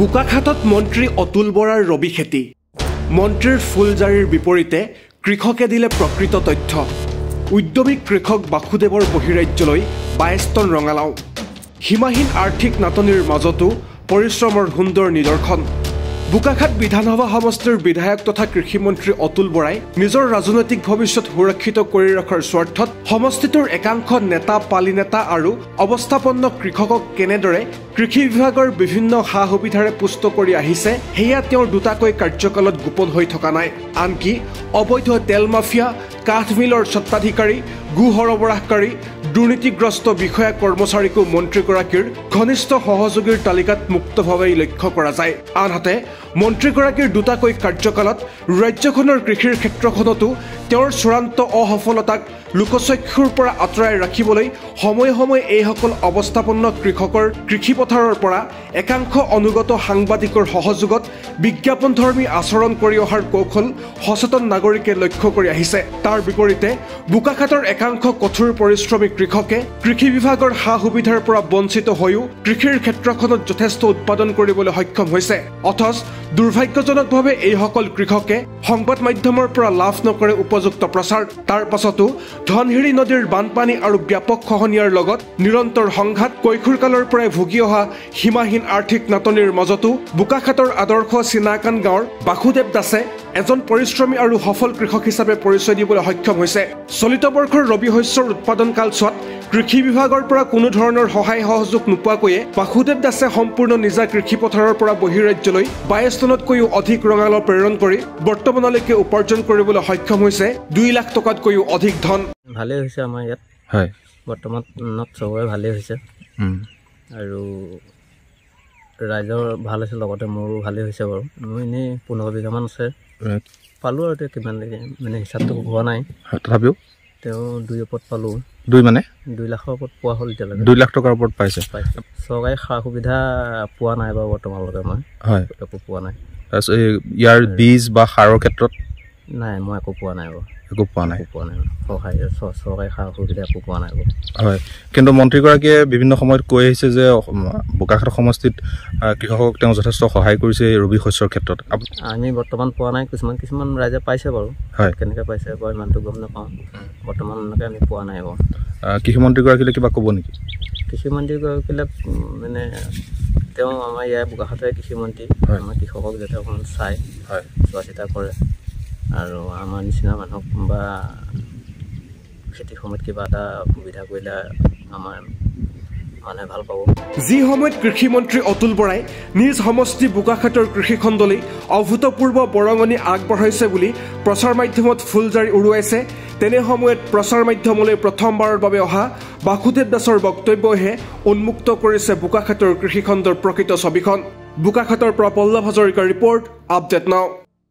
বোকাখাতত মন্ত্ৰী অতুল বৰাৰ ৰবি খেতি মন্ত্ৰীৰ ফুলজাৰিৰ বিপৰীতে কৃষকে দিলে প্ৰকৃত তথ্য উদ্যমিক কৃষক বাসুদেৱৰ বহিৰাজ্যলৈ 22 টন ৰঙালাও সীমাহীন আৰ্থিক নাটনিৰ মাজতো পৰিশ্ৰমৰ সুন্দৰ নিদৰ্শন বোকাখাত বিধানসভা সমষ্টিৰ বিধায়ক তথা কৃষিমন্ত্ৰী অতুল বৰাই নিজৰ ৰাজনৈতিক ভৱিষ্যত সুৰক্ষিত কৰি ৰখাৰ স্বাৰ্থত সমষ্টিটোৰ একাংশ নেতা পালি নেতা আৰু অৱস্থাপন্ন কৃষকক কেনেদৰে কৃষি বিভাগৰ বিভিন্ন সা সুবিধাৰে পুষ্ট কৰি আহিছে হেয়া তেওঁৰ দুটাকৈ কাৰ্যকালত গোপন হৈ থকা নাই আনকি অবৈধ তেল মাফিয়া কাঠ মিলৰ স্বত্বাধিকাৰী গু সৰবৰাহকাৰী দুৰ্নীতিগ্ৰস্ত বিষয়া কৰ্মচাৰীকো মন্ত্ৰীগৰাকীৰ ঘনিষ্ঠ সহযোগীৰ তালিকাত মুক্তভাৱে লক্ষ্য কৰা যায় আনহাতে মন্ত্ৰীগৰাকীৰ দুটাকৈ কাৰ্যকালত ৰাজ্যখনৰ কৃষিৰ ক্ষেত্ৰখনতো তেওঁৰ চূড়ান্ত অসফলতাক লোকচক্ষুৰ পৰা আঁতৰাই ৰাখিবলৈ সময়ে সময়ে এইসকল অৱস্থাপন্ন কৃষকৰ কৃষিপথাৰৰ পৰা একাংশ অনুগত সাংবাদিকৰ সহযোগত বিজ্ঞাপনধৰ্মী আচৰণ কৰি অহাৰ কৌশল সচেতন নাগৰিকে লক্ষ্য কৰি আহিছে তাৰ বিপৰীতে বোকাখাতৰ একাংশ কঠোৰ পৰিশ্ৰমী কৃষকে কৃষি বিভাগৰ সা সুবিধাৰ পৰা বঞ্চিত হৈও কৃষিৰ ক্ষেত্ৰখনত যথেষ্ট উৎপাদন কৰিবলৈ সক্ষম হৈছে অথচ দুৰ্ভাগ্যজনকভাৱে এইসকল কৃষকে সংবাদ মাধ্যমৰ পৰা লাভ নকৰে উপযুক্ত প্ৰচাৰ তাৰ পাছতো ধনহিৰি নদীৰ বানপানী আৰু ব্যাপক খহনীয়াৰ লগত নিৰন্তৰ সংঘাত কৈশোৰকালৰ পৰাই ভুগি অহা সীমাহীন আৰ্থিক নাটনিৰ মাজতো বোকাখাতৰ আদৰ্শ চিনাকান গাঁৱৰ বাসুদেৱ দাসে এজন পৰিশ্ৰমী আৰু সফল কৃষক হিচাপে পৰিচয় দিবলৈ সক্ষম হৈছে চলিত বৰ্ষৰ ৰবি শস্যৰ উৎপাদন কালছোৱাত কৃষি বিভাগৰ পৰা কোনো ধৰণৰ সহায় সহযোগ নোপোৱাকৈয়ে বাসুদেৱ দাসে সম্পূৰ্ণ নিজা কৃষিপথাৰৰ পৰা বহিৰাজ্যলৈ 22 টনতকৈও অধিক ৰঙালাও প্ৰেৰণ কৰি বৰ্তমানলৈকে উপাৰ্জন কৰিবলৈ সক্ষম হৈছে 2 লাখ টকাতকৈও অধিক ধন ভালে হৈছে আমাৰ ইয়াত হয় বৰ্তমানত চবৰে ভালে হৈছে আৰু ৰাইজৰ ভাল হৈছে লগতে মোৰো ভালে হৈছে বাৰু মোৰ এনেই 15 বিঘামান আছে পালোঁ আৰু কিমান মানে হিচাপটো হোৱা নাই তথাপিও তেওঁ 2 ওপৰত পালোঁ 2 মানে 2 লাখৰ ওপৰত পোৱা হ'ল এতিয়ালৈকে 2 লাখ টকাৰ ওপৰত পাইছে চৰকাৰী সা সুবিধা পোৱা নাই বাৰু বৰ্তমানলৈকে মই হয় একো পোৱা নাই তাৰপিছত ইয়াৰ বীজ বা সাৰৰ ক্ষেত্ৰত নাই মই একো পোৱা নাই বাৰু একো পোৱা নাই চৰকাৰী সা সুবিধা একো পোৱা নাই বাৰু হয় কিন্তু মন্ত্ৰীগৰাকীয়ে বিভিন্ন সময়ত কৈ আহিছে যে বোকাখাত সমষ্টিত কৃষকক তেওঁ যথেষ্ট সহায় কৰিছে ৰবি শস্যৰ ক্ষেত্ৰত আমি বৰ্তমান পোৱা নাই কিছুমান ৰাইজে পাইছে বাৰু হয় কেনেকৈ পাইছে বাৰু ইমানটো গম নাপাওঁ বৰ্তমানলৈকে আমি পোৱা নাই বাৰু কৃষিমন্ত্ৰীগৰাকীলৈ কিবা ক'ব নেকি কৃষিমন্ত্ৰীগৰাকীলৈ মানে তেওঁ আমাৰ ইয়াৰ বোকাখাতৰে কৃষিমন্ত্ৰী আমাৰ কৃষকক যাতে অকণমান চাই চোৱা চিতা কৰে আৰু আমাৰ নিচিনা মানুহক বা খেতিৰ সময়ত কিবা এটা সুবিধা কৰিলে আমাৰ মানুহে ভাল পাব যি সময়ত কৃষিমন্ত্ৰী অতুল বৰাই নিজ সমষ্টি বোকাখাতৰ কৃষিখণ্ডলৈ অভূতপূৰ্ব বৰঙণি আগবঢ়াইছে বুলি প্ৰচাৰ মাধ্যমত ফুলজাৰি উৰুৱাইছে তেনে সময়ত প্ৰচাৰ মাধ্যমলৈ প্ৰথমবাৰৰ বাবে অহা বাসুদেৱ দাসৰ বক্তব্যহে উন্মুক্ত কৰিছে বোকাখাতৰ কৃষিখণ্ডৰ প্ৰকৃত ছবিখন বোকাখাতৰ পৰা পল্লৱ হাজৰিকাৰ ৰিপৰ্ট আপডেট নাও